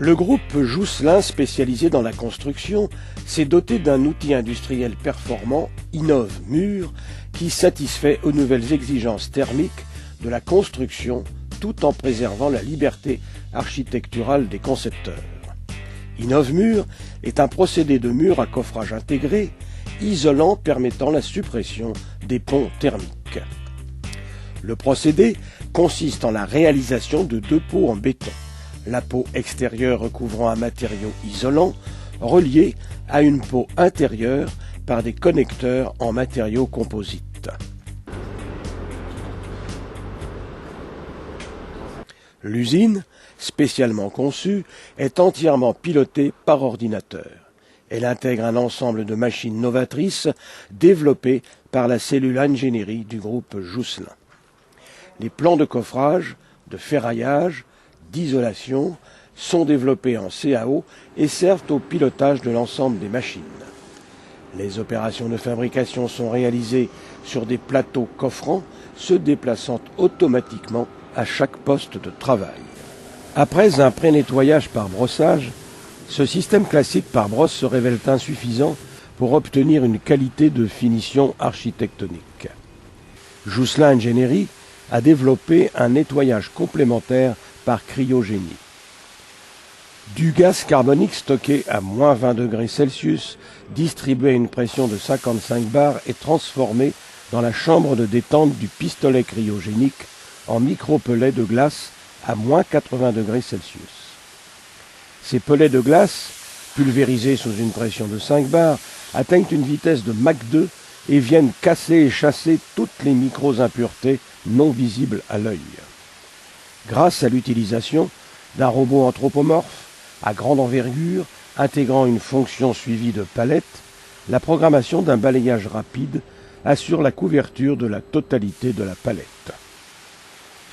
Le groupe Jousselin, spécialisé dans la construction, s'est doté d'un outil industriel performant, Inovmur, qui satisfait aux nouvelles exigences thermiques de la construction tout en préservant la liberté architecturale des concepteurs. Inovmur est un procédé de mur à coffrage intégré, isolant permettant la suppression des ponts thermiques. Le procédé consiste en la réalisation de deux pots en béton, la peau extérieure recouvrant un matériau isolant, relié à une peau intérieure par des connecteurs en matériaux composites. L'usine, spécialement conçue, est entièrement pilotée par ordinateur. Elle intègre un ensemble de machines novatrices développées par la cellule ingénierie du groupe Jousselin. Les plans de coffrage, de ferraillage, d'isolation sont développés en CAO et servent au pilotage de l'ensemble des machines. Les opérations de fabrication sont réalisées sur des plateaux coffrants se déplaçant automatiquement à chaque poste de travail. Après un pré-nettoyage par brossage, ce système classique par brosse se révèle insuffisant pour obtenir une qualité de finition architectonique. Jousselin Ingénierie a développé un nettoyage complémentaire par cryogénie. Du gaz carbonique stocké à moins 20 degrés Celsius, distribué à une pression de 55 bars, est transformé dans la chambre de détente du pistolet cryogénique en micro-pellets de glace à moins 80 degrés Celsius. Ces pellets de glace, pulvérisés sous une pression de 5 bars, atteignent une vitesse de Mach 2 et viennent casser et chasser toutes les micro-impuretés non visibles à l'œil. Grâce à l'utilisation d'un robot anthropomorphe à grande envergure, intégrant une fonction suivie de palettes, la programmation d'un balayage rapide assure la couverture de la totalité de la palette.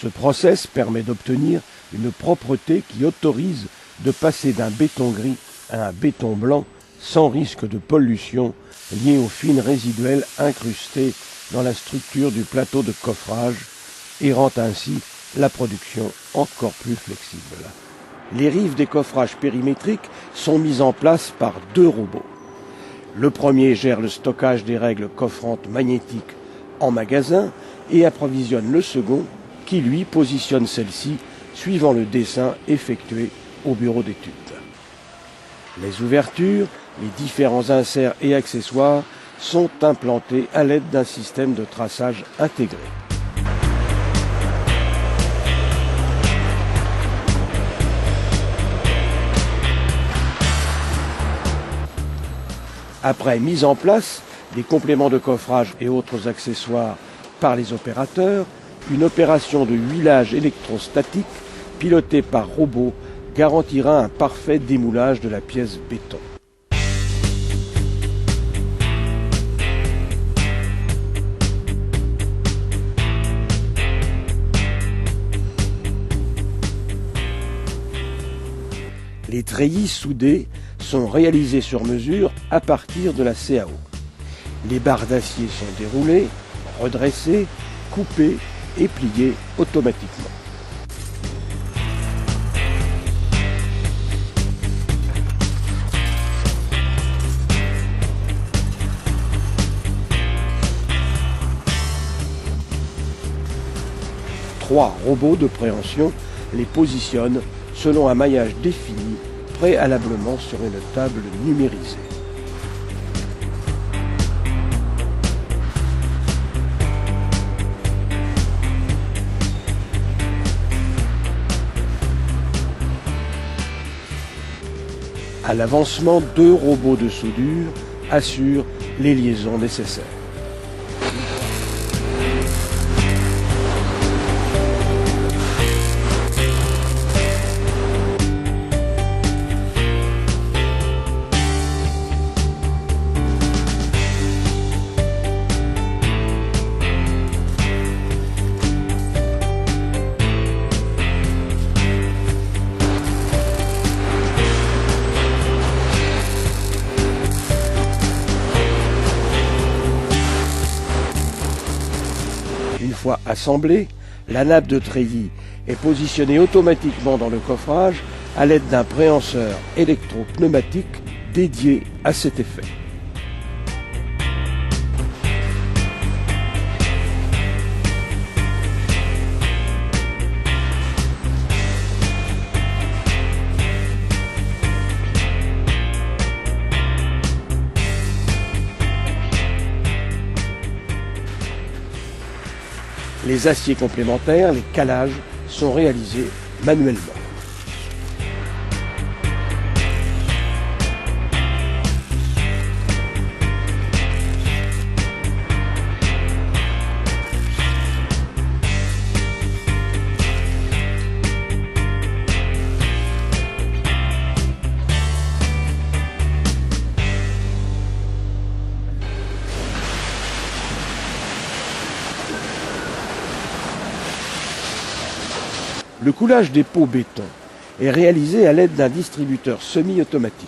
Ce process permet d'obtenir une propreté qui autorise de passer d'un béton gris à un béton blanc sans risque de pollution liée aux fines résiduelles incrustées dans la structure du plateau de coffrage et rend ainsi la production encore plus flexible. Les rives des coffrages périmétriques sont mises en place par deux robots. Le premier gère le stockage des règles coffrantes magnétiques en magasin et approvisionne le second qui, lui, positionne celle-ci suivant le dessin effectué au bureau d'études. Les ouvertures, les différents inserts et accessoires sont implantés à l'aide d'un système de traçage intégré. Après mise en place des compléments de coffrage et autres accessoires par les opérateurs, une opération de huilage électrostatique pilotée par robot garantira un parfait démoulage de la pièce béton. Les treillis soudés sont réalisés sur mesure à partir de la CAO. Les barres d'acier sont déroulées, redressées, coupées et pliées automatiquement. Trois robots de préhension les positionnent selon un maillage défini, préalablement sur une table numérisée. À l'avancement, deux robots de soudure assurent les liaisons nécessaires. Une fois assemblée, la nappe de treillis est positionnée automatiquement dans le coffrage à l'aide d'un préhenseur électro-pneumatique dédié à cet effet. Les aciers complémentaires, les calages, sont réalisés manuellement. Le coulage des pots béton est réalisé à l'aide d'un distributeur semi-automatique.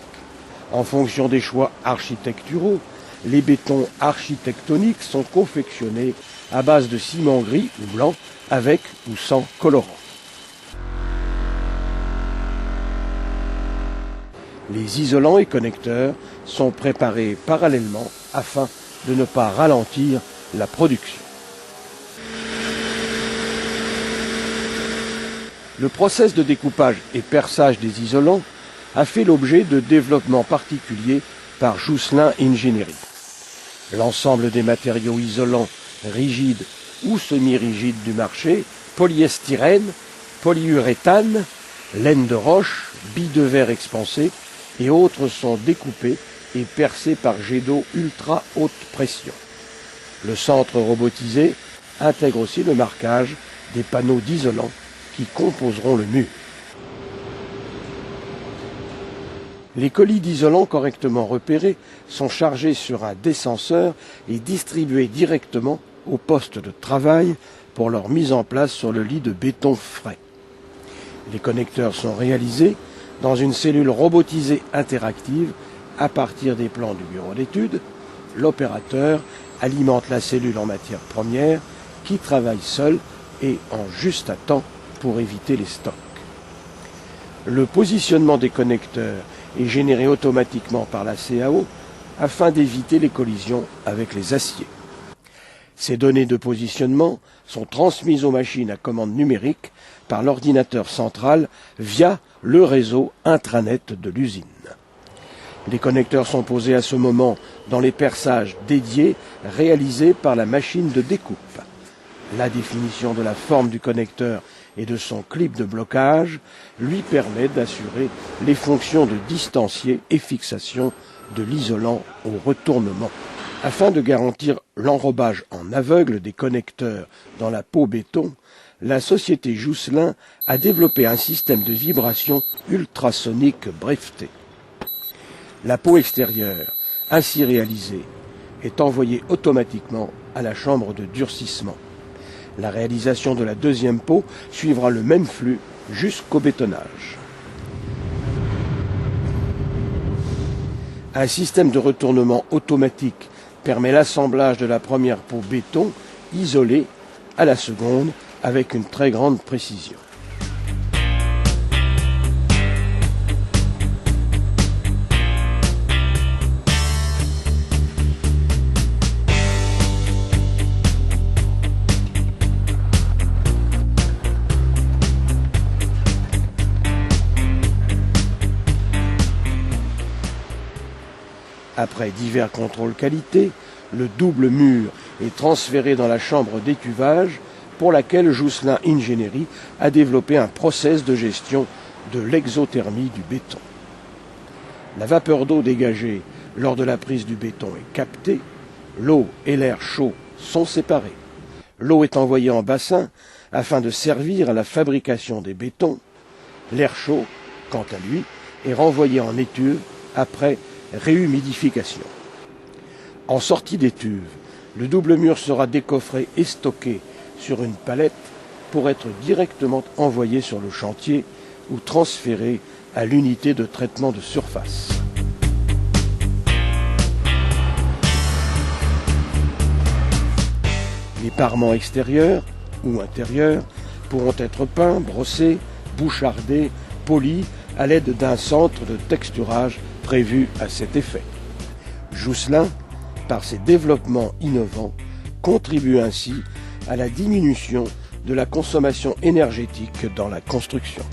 En fonction des choix architecturaux, les bétons architectoniques sont confectionnés à base de ciment gris ou blanc avec ou sans colorant. Les isolants et connecteurs sont préparés parallèlement afin de ne pas ralentir la production. Le process de découpage et perçage des isolants a fait l'objet de développements particuliers par Jousselin Ingénierie. L'ensemble des matériaux isolants rigides ou semi-rigides du marché, polyestyrène, polyuréthane, laine de roche, billes de verre expansées et autres sont découpés et percés par jet d'eau ultra haute pression. Le centre robotisé intègre aussi le marquage des panneaux d'isolant qui composeront le mur. Les colis d'isolant correctement repérés sont chargés sur un descenseur et distribués directement au poste de travail pour leur mise en place sur le lit de béton frais. Les connecteurs sont réalisés dans une cellule robotisée interactive à partir des plans du bureau d'études. L'opérateur alimente la cellule en matière première qui travaille seul et en juste à temps pour éviter les stocks. Le positionnement des connecteurs est généré automatiquement par la CAO afin d'éviter les collisions avec les aciers. Ces données de positionnement sont transmises aux machines à commande numérique par l'ordinateur central via le réseau intranet de l'usine. Les connecteurs sont posés à ce moment dans les perçages dédiés réalisés par la machine de découpe. La définition de la forme du connecteur et de son clip de blocage lui permet d'assurer les fonctions de distancier et fixation de l'isolant au retournement. Afin de garantir l'enrobage en aveugle des connecteurs dans la peau béton, la société Jousselin a développé un système de vibration ultrasonique breveté. La peau extérieure, ainsi réalisée, est envoyée automatiquement à la chambre de durcissement. La réalisation de la deuxième peau suivra le même flux jusqu'au bétonnage. Un système de retournement automatique permet l'assemblage de la première peau béton isolée à la seconde avec une très grande précision. Après divers contrôles qualité, le double mur est transféré dans la chambre d'étuvage pour laquelle Jousselin Ingénierie a développé un process de gestion de l'exothermie du béton. La vapeur d'eau dégagée lors de la prise du béton est captée, l'eau et l'air chaud sont séparés. L'eau est envoyée en bassin afin de servir à la fabrication des bétons. L'air chaud, quant à lui, est renvoyé en étuve après réhumidification. En sortie d'étuve, le double mur sera décoffré et stocké sur une palette pour être directement envoyé sur le chantier ou transféré à l'unité de traitement de surface. Les parements extérieurs ou intérieurs pourront être peints, brossés, bouchardés, polis à l'aide d'un centre de texturage prévu à cet effet. Jousselin, par ses développements innovants, contribue ainsi à la diminution de la consommation énergétique dans la construction.